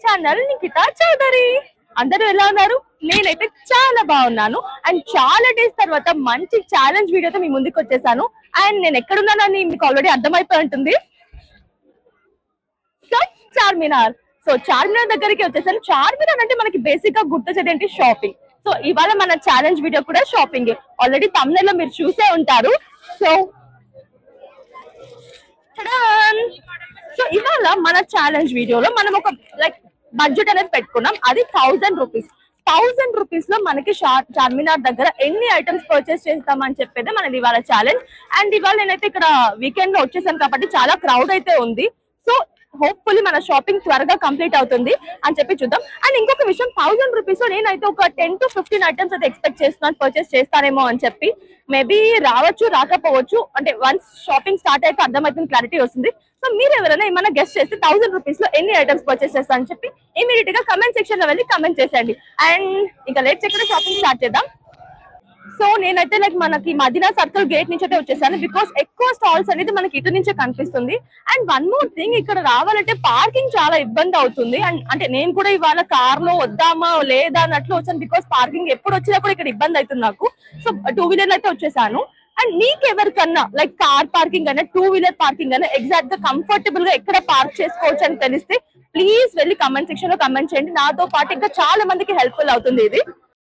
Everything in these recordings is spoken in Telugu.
ఛానల్ నిఖితా చౌదరి. అందరూ ఎలా ఉన్నారు? నేనైతే చాలా బాగున్నాను. అండ్ చాలా డేస్ తర్వాత మంచి ఛాలెంజ్ వీడియోతో మీ ముందుకు వచ్చేసాను. అండ్ నేను ఎక్కడున్నానని మీకు ఆల్రెడీ అర్థమైపోయి ఉంటుంది. సో చార్మినార్. సో చార్మినార్ దగ్గరికి వచ్చేసాను. చార్మినార్ అంటే మనకి బేసిక్ గా గుర్తొచ్చేది ఏంటి? షాపింగ్. సో ఇవాళ మన ఛాలెంజ్ వీడియో కూడా షాపింగ్. ఆల్రెడీ thumbnail లో మీరు చూసే ఉంటారు. సో ఇవాళ మన ఛాలెంజ్ వీడియోలో మనం ఒక లైక్ బడ్జెట్ అనేది పెట్టుకున్నాం. అది 1000 రూపీస్. 1000 రూపీస్ లో మనకి చార్మినార్ దగ్గర ఎన్ని ఐటమ్స్ పర్చేస్ చేస్తామని చెప్పేది మనది ఇవాళ ఛాలెంజ్. అండ్ ఇవాళ నేనైతే ఇక్కడ వీకెండ్ లో వచ్చేసాను కాబట్టి చాలా క్రౌడ్ అయితే ఉంది. సో హోప్ఫుల్లీ మన షాపింగ్ త్వరగా కంప్లీట్ అవుతుంది అని చెప్పి చూద్దాం. అండ్ ఇంకొక విషయం, 1000 రూపీస్ లో నేనైతే ఒక 10 to 15 ఐటమ్స్ అయితే ఎక్స్పెక్ట్ చేస్తున్నాను పర్చేస్ చేస్తానేమో అని చెప్పి. మేబీ రావచ్చు, రాకపోవచ్చు. అంటే వన్స్ షాపింగ్ స్టార్ట్ అయితే అర్థమవుతుంది, క్లారిటీ వస్తుంది. సో మీరు ఎవరైనా ఏమైనా గెస్ట్ చేస్తే 1000 రూపీస్ లో ఎన్ని ఐటమ్స్ పర్చేస్ చేస్తారని చెప్పి ఇమీడియట్ గా కమెంట్ సెక్షన్ లో వెళ్ళి కమెంట్ చేసేయండి. అండ్ ఇంకా లేట్ చేయకుండా షాపింగ్ స్టార్ట్ చేద్దాం. సో నేనైతే లైక్ మనకి మదీనా సర్కిల్ గేట్ నుంచి అయితే వచ్చేసాను. బికాస్ ఎక్కువ స్టాల్స్ అనేది మనకి ఇటు నుంచే కనిపిస్తుంది. అండ్ వన్ మోర్ థింగ్, ఇక్కడ రావాలంటే పార్కింగ్ చాలా ఇబ్బంది అవుతుంది. అండ్ అంటే నేను కూడా ఇవాళ కార్ లో వద్దామా లేదా అన్నట్లు వచ్చాను. బికాస్ పార్కింగ్ ఎప్పుడు వచ్చినా కూడా ఇక్కడ ఇబ్బంది అవుతుంది నాకు. సో 2 వీలర్ అయితే వచ్చేసాను. అండ్ మీకు ఎవరికన్నా లైక్ కార్ పార్కింగ్ అయినా 2 వీలర్ పార్కింగ్ అయినా ఎగ్జాక్ట్ గా కంఫర్టబుల్ గా ఎక్కడ పార్క్ చేసుకోవచ్చు అని తెలిస్తే ప్లీజ్ వెళ్ళి కమెంట్ సెక్షన్ లో కమెంట్ చేయండి. నాతో పాటు ఇంకా చాలా మందికి హెల్ప్ఫుల్ అవుతుంది ఇది.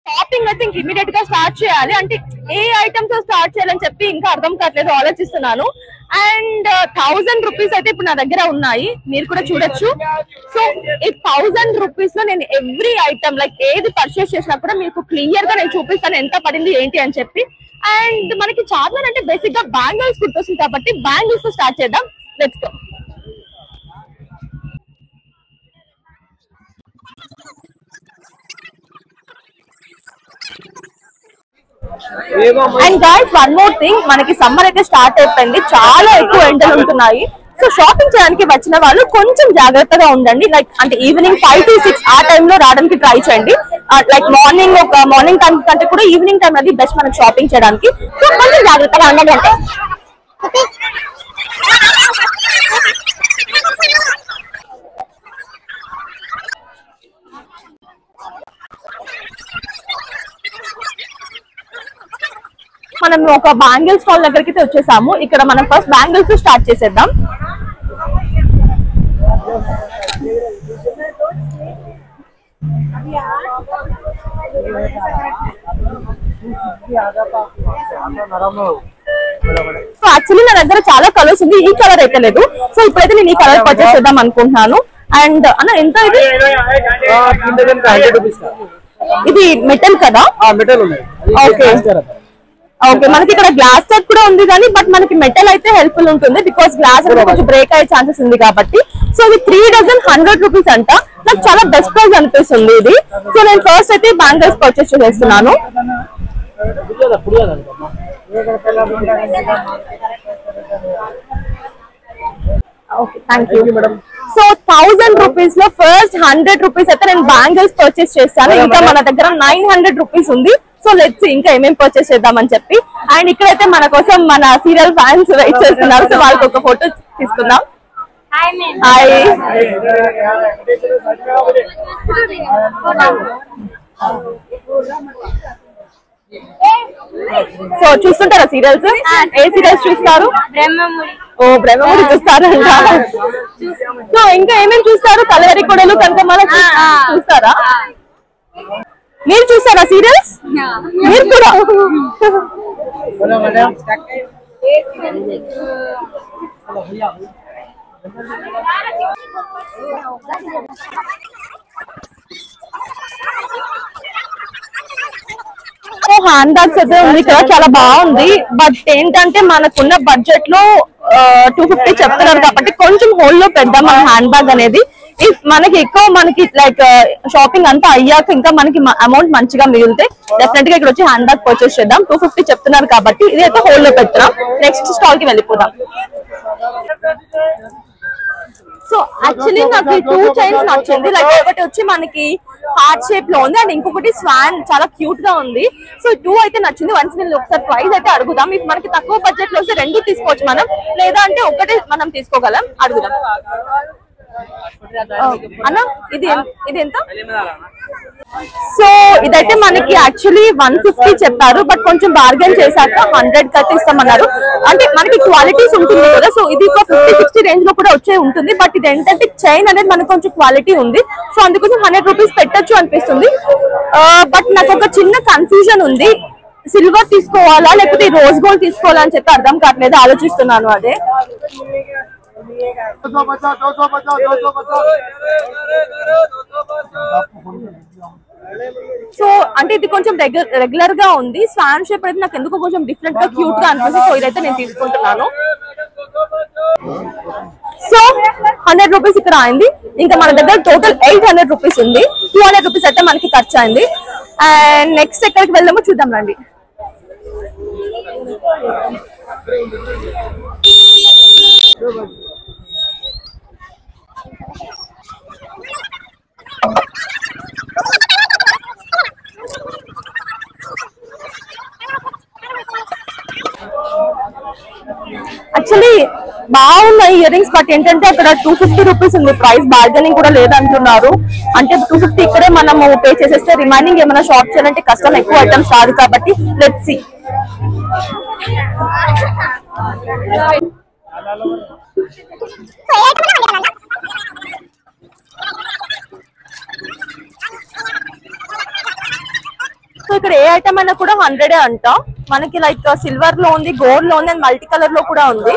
షాపింగ్ అయితే ఇంక ఇమీడియట్ గా స్టార్ట్ చేయాలి. అంటే ఏ ఐటమ్స్ స్టార్ట్ చేయాలని చెప్పి ఇంకా అర్థం కావట్లేదు, ఆలోచిస్తున్నాను. అండ్ 1000 రూపీస్ అయితే ఇప్పుడు నా దగ్గర ఉన్నాయి, మీరు కూడా చూడొచ్చు. సో ఈ 1000 రూపీస్ లో నేను ఎవ్రీ ఐటమ్ లైక్ ఏది పర్చేస్ చేసినా కూడా మీకు క్లియర్ గా నేను చూపిస్తాను ఎంత పడింది ఏంటి అని చెప్పి. అండ్ మనకి చార్మినార్ అంటే బేసిక్ గా బ్యాంగిల్స్ గుర్తొస్తుంది కాబట్టి బ్యాంగిల్స్ తో స్టార్ట్ చేద్దాం. Let's go. And guys one more thing, మనకి సమ్మర్ అయితే స్టార్ట్ అయిపోయింది, చాలా ఎక్కువ ఎండలు ఉంటున్నాయి. సో షాపింగ్ చేయడానికి వచ్చిన వాళ్ళు కొంచెం జాగ్రత్తగా ఉండండి. లైక్ అంటే ఈవినింగ్ 5 to 6 ఆ టైంలో రావడానికి ట్రై చేయండి. లైక్ మార్నింగ్ టైం కంటే కూడా ఈవినింగ్ టైం అది బెస్ట్ మనకి షాపింగ్ చేయడానికి. సో కొంచెం జాగ్రత్తగా ఉండండి. అంటే మనం ఒక బ్యాంగిల్స్ స్టాల్ దగ్గరికి వచ్చేసాము. ఇక్కడ మనం ఫస్ట్ బ్యాంగిల్స్ స్టార్ట్ చేసేద్దాం. సో యాక్చువల్లీ నా దగ్గర చాలా కలర్స్ ఉంది, ఈ కలర్ అయితే లేదు. సో ఇప్పుడైతే నేను ఈ కలర్ పర్చేస్ చేద్దాం అనుకుంటున్నాను. అండ్ అన్న ఎంత ఇది? ఇది మెటల్ కదా? ఓకే ఓకే, మనకి ఇక్కడ గ్లాస్ టైప్ కూడా ఉంది కానీ బట్ మనకి మెటల్ అయితే హెల్ప్ఫుల్ ఉంటుంది. బికాస్ గ్లాస్ అయితే కొంచెం బ్రేక్ అయ్యే ఛాన్సెస్ ఉంది కాబట్టి. సో ఇది 3 డజన్ 100 రూపీస్ అంట. నాకు చాలా బెస్ట్ ప్రైస్ అనిపిస్తుంది ఇది. సో నేను ఫస్ట్ అయితే బ్యాంగిల్స్ పర్చేస్ చేస్తున్నాను. Okay, thank you. So 1000 rupees లో ఫస్ట్ 100 రూపీస్ అయితే నేను బ్యాంగిల్స్ పర్చేస్ చేస్తాను. ఇంకా మన దగ్గర 900 రూపీస్ ఉంది. సో లెట్స్ ఇంకా ఏమేమి పర్చేస్ చేద్దామని చెప్పి. అండ్ ఇక్కడైతే మన కోసం మన సీరియల్ ఫ్యాన్స్ వెయిట్ చేస్తున్నారు. సో వాళ్ళకి ఒక ఫోటో తీసుకుందాం. హాయ్. సో చూస్తుంటారా సీరియల్స్? ఏ సీరియల్స్ చూస్తారు? ఓ బ్రహ్మముడి చూస్తారంట. సో ఇంకా ఏమేమి చూస్తారు? కలవరి కొడలు, కంకమాల చూస్తారా? మీరు చూస్తారా సీరియల్స్? మీరు కూడా? హ్యాండ్ బ్యాగ్స్ అయితే ఉంది ఇక్కడ, చాలా బాగుంది. బట్ ఏంటంటే మనకున్న బడ్జెట్ లో 250 చెప్తున్నారు కాబట్టి కొంచెం హోల్డ్ లో పెద్దాం మన హ్యాండ్ బ్యాగ్ అనేది. ఇఫ్ మనకి ఎక్కువ మనకి లైక్ షాపింగ్ అంతా అయ్యాక ఇంకా మనకి అమౌంట్ మంచిగా మిగిలితే డెఫినెట్ గా ఇక్కడ వచ్చి హ్యాండ్ బ్యాగ్ పర్చేస్ చేద్దాం. 250 చెప్తున్నారు కాబట్టి ఇది అయితే హోల్డ్ లో పెడతాం. నెక్స్ట్ స్టాల్ కి వెళ్ళిపోదాం. సో యాక్చువల్లీ నాకు ఈ 2 చైన్స్ నచ్చింది. లైక్ ఒకటి వచ్చి మనకి హార్ట్ షేప్ లో ఉంది అండ్ ఇంకొకటి స్వాన్ చాలా క్యూట్ గా ఉంది. సో 2 అయితే నచ్చింది. వన్స్ నేను ఒకసారి ప్రైస్ అయితే అడుగుదాం. ఇఫ్ మనకి తక్కువ బడ్జెట్ లో వస్తే 2 తీసుకోవచ్చు మనం, లేదా అంటే ఒకటి మనం తీసుకోగలం. అడుగుదాం. అన్న ఇది ఎంత? సో ఇదైతే మనకి యాక్చువల్లీ 150 చెప్పారు, బట్ కొంచెం బార్గెన్ చేశాక 100 కట్టి ఇస్తామన్నారు. అంటే మనకి క్వాలిటీస్ ఉంటుంది కదా, సో ఇది ఒక 50-60 రేంజ్ లో కూడా వచ్చే ఉంటుంది. బట్ ఇది ఏంటంటే చైన్ అనేది మనకు కొంచెం క్వాలిటీ ఉంది, సో అందుకోసం 100 రూపీస్ పెట్టచ్చు అనిపిస్తుంది. బట్ నాకు ఒక చిన్న కన్ఫ్యూజన్ ఉంది, సిల్వర్ తీసుకోవాలా లేకపోతే రోజ్ గోల్డ్ తీసుకోవాలా అని చెప్పి అర్థం కావట్లేదు, ఆలోచిస్తున్నాను అదే. సో అంటే ఇది కొంచెం రెగ్యులర్ గా ఉంది, స్వాన్ షేప్ అయితే నాకు ఎందుకో కొంచెం డిఫరెంట్ గా క్యూట్ గా అనిపిస్తుంది, సో ఇదైతే నేను తీసుకుంటున్నాను. సో 100 రూపీస్ ఇక్కడ అయింది. ఇంకా మన దగ్గర టోటల్ 800 రూపీస్ ఉంది. 200 రూపీస్ అయితే మనకి ఖర్చు అయింది. అండ్ నెక్స్ట్ ఎక్కడికి వెళ్దామో చూద్దాం రండి. యాక్చువల్లీ బాగున్నాయి ఇయర్ రింగ్స్, బట్ ఏంటంటే అక్కడ 250 రూపీస్ ఉంది ప్రైస్, బార్గెనింగ్ కూడా లేదంటున్నారు. అంటే 250 ఇక్కడే మనము పే చేసేస్తే రిమైనింగ్ ఏమైనా షాప్ చేయాలంటే కష్టం, ఎక్కువ ఐటమ్స్ రాదు కాబట్టి. Let's see. సో ఇక్కడ ఏ ఐటమ్ అయినా కూడా 100 అంట. మనకి లైక్ సిల్వర్ లో ఉంది, గోల్డ్ లో ఉంది, అండ్ మల్టీ కలర్ లో కూడా ఉంది.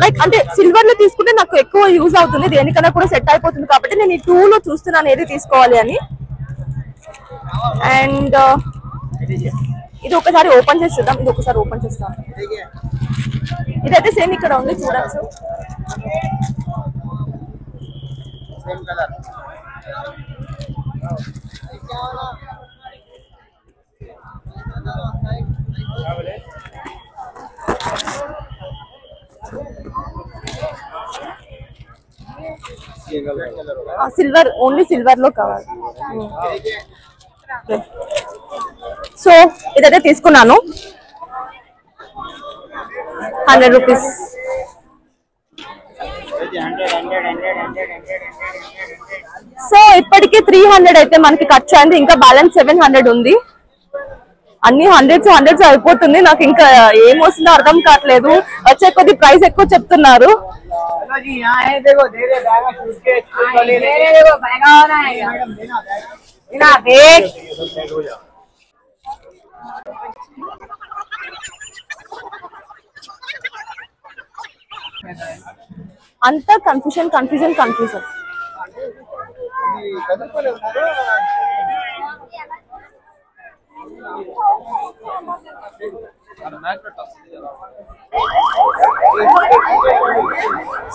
లైక్ అంటే సిల్వర్ లో తీసుకుంటే నాకు ఎక్కువ యూజ్ అవుతుంది, దేనికన్నా కూడా సెట్ అయిపోతుంది కాబట్టి నేను ఈ 2 లో చూస్తున్నాను ఏది తీసుకోవాలి అని. అండ్ ఇది ఒకసారి ఓపెన్ చేసి చూద్దాం. ఇది ఒకసారి ఓపెన్ చేస్తాను. ఇదైతే సేమ్ ఇక్కడ ఉంది, చూడచ్చు. సిల్వర్, ఓన్లీ సిల్వర్ లో కావాలి. సో ఇదైతే తీసుకున్నాను 100 రూపీస్. సో ఇప్పటికే 300 అయితే మనకి ఖర్చు అయింది, ఇంకా బ్యాలెన్స్ 700 ఉంది. అన్ని 100s అయిపోతుంది, నాకు ఇంకా ఏం వస్తుందో అర్థం కావట్లేదు. వచ్చే కొద్ది ప్రైస్ ఎక్కువ చెప్తున్నారు. అంతా కన్ఫ్యూజన్.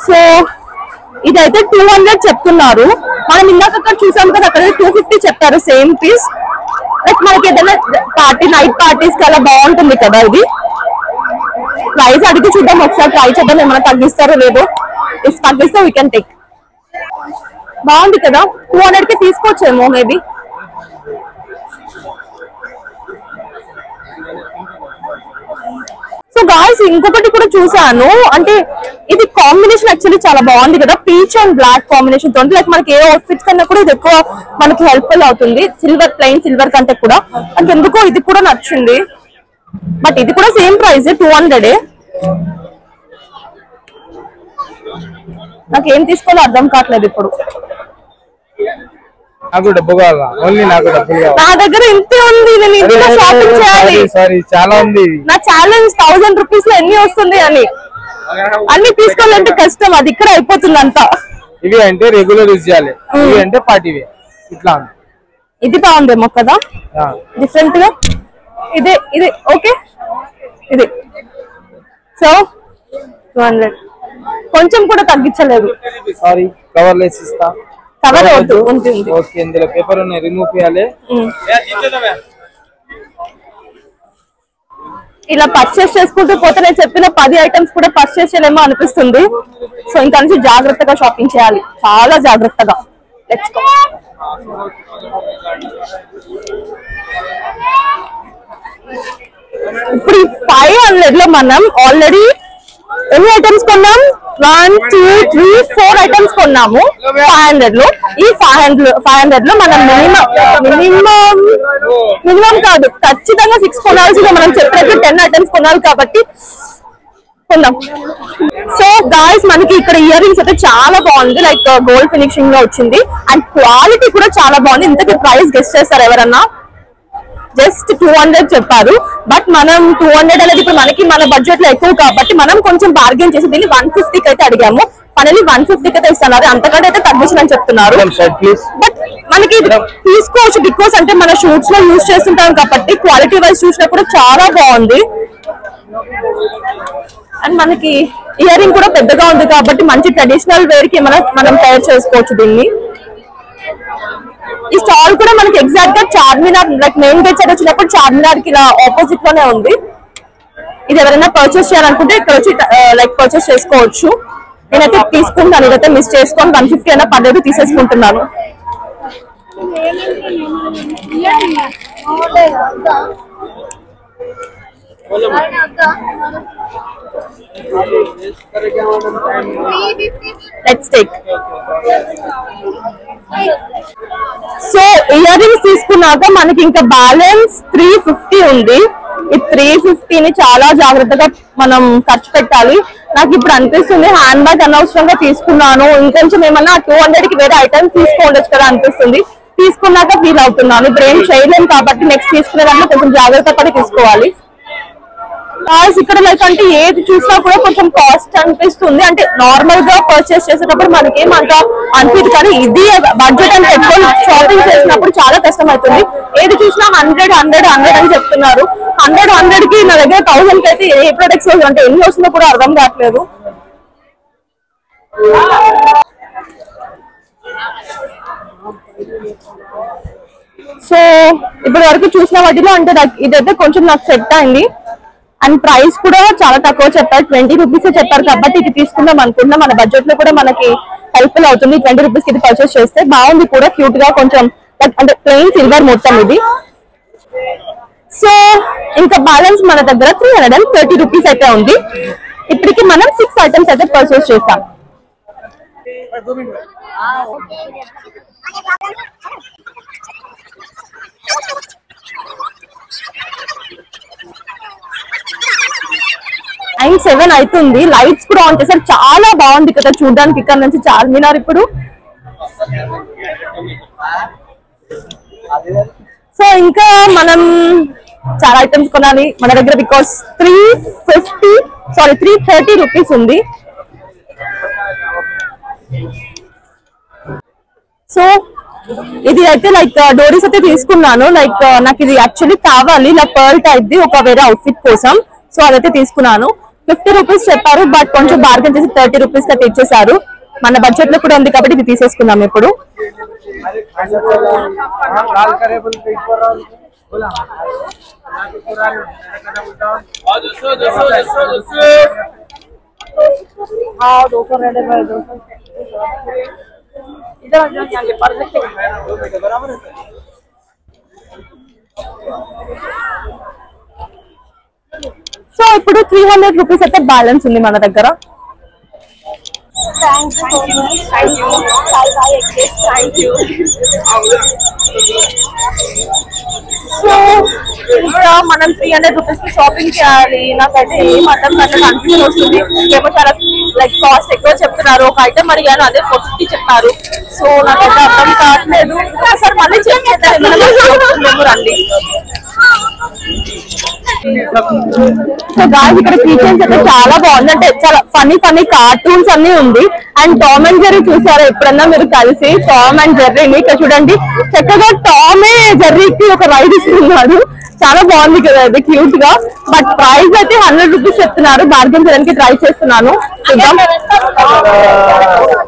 సో ఇదైతే 200 చెప్తున్నారు. మనం ఇందాక అక్కడ చూసాం కదా, అక్కడ 250 చెప్పారు సేమ్ పీస్. లైక్ మనకి ఏదైనా నైట్ పార్టీస్ కి అలా బాగుంటుంది కదా. ఇది ప్రైస్ అడిగి చూద్దాం, ఒకసారి ట్రై చేద్దాం ఏమైనా తగ్గిస్తారో లేదో. ఇఫ్ తగ్గిస్తే వీ కెన్ టేక్. బాగుంది కదా, 200 కి తీసుకోవచ్చేమో మేబీ. సో గాయ్స్ ఇంకొకటి కూడా చూసాను, అంటే ఇది కాంబినేషన్ యాక్చువల్లీ చాలా బాగుంది కదా, పీచ్ అండ్ బ్లాక్ కాంబినేషన్ తో. లైక్ మనకి ఏ అవుట్ఫిట్స్ కన్నా కూడా ఇది ఎక్కువ మనకి హెల్ప్ఫుల్ అవుతుంది, సిల్వర్, ప్లెయిన్ సిల్వర్ కంటే కూడా. నాకు ఎందుకో ఇది కూడా నచ్చింది, బట్ ఇది కూడా సేమ్ ప్రైస్ 200. నాకు ఏం తీసుకోవాలో అర్థం కావట్లేదు ఇప్పుడు. నాకు డబ్బు కావాలా, ఓన్లీ నాకు డబ్బులు కావాలి. నా దగ్గర ఇంతే ఉంది, నేను ఇంట్లో షాపింగ్ చేయాలి. సారీ చాలా ఉంది. నా ఛాలెంజ్ 1000 రూపీస్ లో ఎన్ని వస్తుంది అని. అన్ని తీసుకోవాలంటే కష్టం, అది ఇక్కడ అయిపోతుంది అంతా. ఇవి అంటే రెగ్యులర్ యూజ్ చేయాలి, ఇవి అంటే పార్టీ వేర్. ఇట్లా ఇది బాగుందేమో కదా, డిఫరెంట్ గా. ఇది ఓకే, ఇది. సో 200 కొంచెం కూడా తగ్గించలేదు. సారీ, కవర్ లేసి ఇస్తా. కవర్ వద్దు, ఓకే. ఇందులో పేపర్ ఉన్నాయి, రిమూవ్ చేయాలి. ఇలా పర్చేస్ చేసుకుంటూ పోతే నేను చెప్పిన 10 ఐటమ్స్ కూడా పర్చేస్ చేయలేమో అనిపిస్తుంది. సో ఇంకా నుంచి జాగ్రత్తగా షాపింగ్ చేయాలి, చాలా జాగ్రత్తగా. Let's go. ఇప్పుడు 500 లో మనం ఆల్రెడీ ఎన్ని ఐటమ్స్ కొన్నాం? 1 2 3 4 ఐటమ్స్ కొన్నాము 500 లో. ఈ 500 లో మనం మినిమం కాదు, ఖచ్చితంగా 6 కొనాల్సిందే. మనం చెప్పినట్టు 10 ఐటమ్స్ కొనాలి కాబట్టి కొందాం. సో గాయ్స్, మనకి ఇక్కడ ఇయర్ రింగ్స్ అయితే చాలా బాగుంది, లైక్ గోల్డ్ ఫినిషింగ్ లో వచ్చింది అండ్ క్వాలిటీ కూడా చాలా బాగుంది. ఇంతకీ ప్రైస్ గెస్ చేస్తారు ఎవరన్నా? జస్ట్ 200 చెప్పారు. బట్ మనం 200 అనేది ఇప్పుడు మనకి మన బడ్జెట్ లో ఎక్కువ కాబట్టి మనం కొంచెం బార్గెన్ చేసి దీన్ని 150కి అయితే అడిగాము. ఫైనల్లీ 150కి అయితే ఇస్తున్నారు, అంతకంటే అయితే తగ్గించని చెప్తున్నారు. బట్ మనకి తీసుకోవచ్చు, బికాస్ అంటే మన షూట్స్ లో యూజ్ చేస్తుంటాం కాబట్టి క్వాలిటీ వైజ్ చూసినప్పుడు చాలా బాగుంది. అండ్ మనకి ఇయర్ రింగ్ కూడా పెద్దగా ఉంది కాబట్టి మంచి ట్రెడిషనల్ వేర్ కి మనం తయారు చేసుకోవచ్చు దీన్ని. ఈ స్టాల్ కూడా మనకి ఎగ్జాక్ట్ గా Charminar, like main gate side వచ్చినప్పుడు చార్మినార్ కి ఇలా ఆపోజిట్ లోనే ఉంది. ఇది ఎవరైనా పర్చేస్ చేయాలనుకుంటే ఇక్కడ వచ్చి లైక్ పర్చేస్ చేసుకోవచ్చు. నేనైతే తీసుకుంటాను, ఇదైతే మిస్ చేసుకొని 150 అయినా పర్లేదు తీసేసుకుంటున్నాను. Let's take. So ear rings తీసుకున్నాక మనకి ఇంకా బ్యాలెన్స్ 350 ఉంది. ఈ 350ని చాలా జాగ్రత్తగా మనం ఖర్చు పెట్టాలి. నాకు ఇప్పుడు అనిపిస్తుంది హ్యాండ్ బ్యాగ్ అనవసరంగా తీసుకున్నాను, ఇంకొంచెం ఏమన్నా 200కి వేరే ఐటమ్స్ తీసుకోవచ్చు కదా అనిపిస్తుంది. తీసుకున్నాక ఫీల్ అవుతున్నాను. ఇప్పుడు ఏం చేయలేము కాబట్టి నెక్స్ట్ తీసుకునే దాంట్లో కొంచెం జాగ్రత్త పడి తీసుకోవాలి. ఇక్కడ లైక్ అంటే ఏది చూసినా కూడా కొంచెం కాస్ట్ అనిపిస్తుంది. అంటే నార్మల్ గా పర్చేస్ చేసేటప్పుడు మనకి ఏమంత అనిపిదు, కానీ ఇది బడ్జెట్ అని పెట్టుకొని షాపింగ్ చేసినప్పుడు చాలా కష్టం అవుతుంది. ఏది చూసినా 100 అని చెప్తున్నారు. 100 కి నా దగ్గర 1000 కి అయితే ఏ ప్రొడక్ట్స్ అంటే ఎన్ని వస్తుందో కూడా అర్థం కావట్లేదు. సో ఇప్పటి వరకు చూసిన వాటిలో అంటే ఇదైతే కొంచెం నాకు సెట్ అయింది. అండ్ ప్రైస్ కూడా చాలా తక్కువ చెప్పారు, 20 రూపీస్ చెప్పారు కాబట్టి ఇది తీసుకుందాం అనుకుంటున్నాం. మన బడ్జెట్ లో కూడా మనకి హెల్ప్ఫుల్ అవుతుంది. 20 రూపీస్ కి ఇది పర్చేస్ చేస్తే బాగుంది కూడా, క్యూట్ గా కొంచెం అంటే ప్లెయిన్ సిల్వర్ మొత్తం ఇది. సో ఇంకా బ్యాలెన్స్ మన దగ్గర 330 రూపీస్ అయితే ఉంది. ఇప్పటికి మనం 6 ఐటమ్స్ అయితే పర్చేస్ చేస్తాం. అండ్ 7 అవుతుంది, లైట్స్ కూడా ఆన్ చేశారు, చాలా బాగుంది కదా చూడడానికి ఇక్కడ నుంచి చార్మినార్ ఇప్పుడు. సో ఇంకా మనం చాలా ఐటమ్స్ కొనాలి మన దగ్గర, బికాస్ 330 రూపీస్ ఉంది. సో ఇది అయితే లైక్ డోరీస్ అయితే తీసుకున్నాను. లైక్ నాకు ఇది యాక్చువల్లీ కావాలి, ఇలా పర్ల్ టైప్ ది ఒక వేరే అవుట్ఫిట్ కోసం. సో అదైతే తీసుకున్నాను. 50 రూపీస్ చెప్పారు, బట్ కొంచెం బార్గెన్ చేసి 30 రూపీస్ అయితే ఇచ్చేసారు. మన బడ్జెట్ లో కూడా ఉంది కాబట్టి ఇది తీసేసుకున్నాం ఇప్పుడు. సో ఇప్పుడు 300 రూపీస్ అయితే బ్యాలెన్స్ ఉంది మన దగ్గర. సో ఇంకా మనం 300 రూపీస్ కి షాపింగ్ చేయాలి. నాకైతే ఏం అర్థం కాదు, కన్ఫ్యూజన్ వస్తుంది. ఏమో చాలా లైక్ కాస్ట్ ఎక్కువ చెప్తున్నారు. ఒక ఐటమ్ అడిగాను, అదే 40 చెప్పారు. సో నాకైతే అర్థం కావట్లేదు. ఒకసారి మళ్ళీ చెక్ చేద్దాం రండి. సో గాయ్స్ ఇక్కడ కీచైన్స్ అయితే చాలా బాగుంది, అంటే చాలా ఫన్నీ కార్టూన్స్ అన్ని ఉంది. అండ్ టామ్ అండ్ జెర్రీ చూసారా ఎప్పుడన్నా మీరు కలిసి? టామ్ అండ్ జెర్రీని ఇక్కడ చూడండి, చక్కగా టామే జెర్రీకి ఒక రైడ్ ఇస్తున్నారు. చాలా బాగుంది కదా అది, క్యూట్ గా. బట్ ప్రైస్ అయితే 100 రూపీస్ చెప్తున్నారు. బార్గెన్ చేయడానికి ట్రై చేస్తున్నాను, చూద్దాం.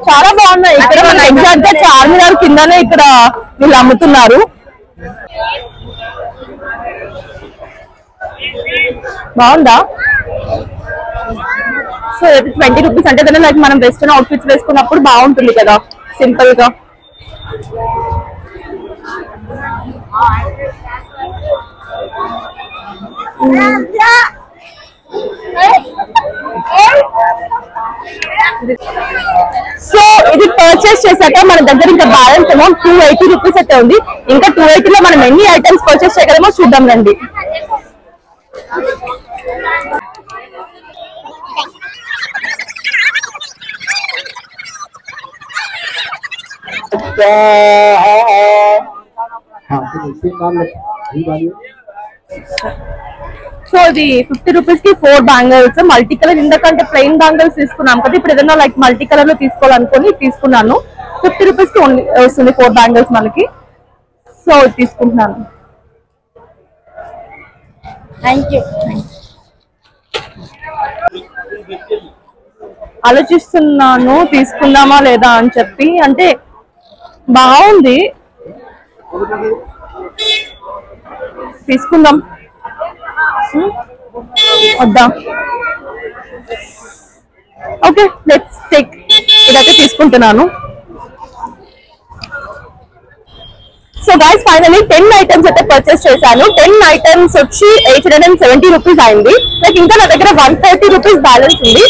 చాలా బాగున్నాయి. ఇక్కడ మన ఎగ్జాక్ట్ గా చార్మినార్ కిందనే ఇక్కడ వీళ్ళు అమ్ముతున్నారు. బాగుందా? సో 20 రూపీస్ అంటే కదా, లైక్ మనం వెస్టర్న్ అవుట్ఫిట్స్ వేసుకున్నప్పుడు బాగుంటుంది కదా సింపుల్ గా. పర్చేస్ చేశాక మన దగ్గర ఇంకా బ్యాలెన్స్ అమౌంట్ 280 రూపీస్ అయితే ఉంది. ఇంకా 280 లో మనం ఎన్ని ఐటమ్స్ పర్చేస్ చేయగలమో చూద్దాం రండి. సో ఇది 50 రూపీస్ కి 4 బ్యాంగిల్స్ మల్టీ కలర్. ఇందకంటే ప్లెయిన్ బ్యాంగిల్స్ తీసుకున్నాం కదా, ఇప్పుడు ఏదైనా లైక్ మల్టీ కలర్ లో తీసుకోవాలనుకుని తీసుకున్నాను. 50 రూపీస్ కి వస్తుంది 4 బ్యాంగిల్స్ మనకి. సో తీసుకుంటున్నాను. Thank you. ఆలోచిస్తున్నాను తీసుకుందామా లేదా అని చెప్పి. అంటే బాగుంది, తీసుకుందాం వద్దా? Okay let's take. ఇదైతే తీసుకుంటున్నాను. సో గైస్ ఫైనలీ 10 ఐటమ్స్ అయితే పర్చేస్ చేశాను. 10 ఐటమ్స్ వచ్చి 870 రూపీస్ అయింది. నాకు ఇంకా నా దగ్గర 130 రూపీస్ బ్యాలెన్స్ ఉంది.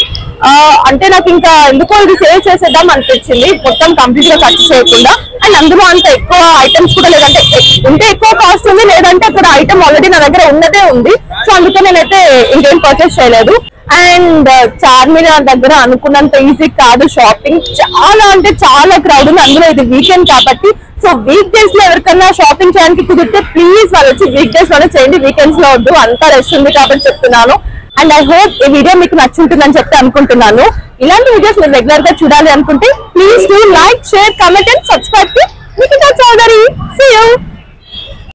అంటే నాకు ఇంకా ఎందుకో ఇది సేవ్ చేసేద్దాం అనిపించింది, మొత్తం కంప్లీట్ గా ఖర్చు చేయకుండా. అండ్ అందులో అంత ఎక్కువ ఐటమ్స్ కూడా లేదంటే ఉంటే ఎక్కువ కాస్ట్ ఉంది, లేదంటే అక్కడ ఐటమ్ ఆల్రెడీ నా దగ్గర ఉన్నదే ఉంది. సో అందుకే నేనైతే ఇంకేం పర్చేస్ చేయలేదు. అండ్ చార్మినార్ దగ్గర అనుకున్నంత ఈజీ కాదు షాపింగ్. చాలా అంటే చాలా క్రౌడ్ ఉంది, అందులో ఇది వీకెండ్ కాబట్టి. సో వీక్ డేస్ లో ఎవరికన్నా షాపింగ్ చేయడానికి కుదిరితే ప్లీజ్ వాళ్ళు వచ్చి వీక్ డేస్ లోనే చేయండి, వీకెండ్స్ లో వద్దు. అంతా రష్ ఉంది కాబట్టి చెప్తున్నాను. అండ్ ఐ హోప్ ఈ వీడియో మీకు నచ్చుంటుందని చెప్పి అనుకుంటున్నాను. ఇలాంటి వీడియోస్ మీరు రెగ్యులర్ గా చూడాలి అనుకుంటే please do like, share, comment and subscribe to Nikhita Chowdary. See you.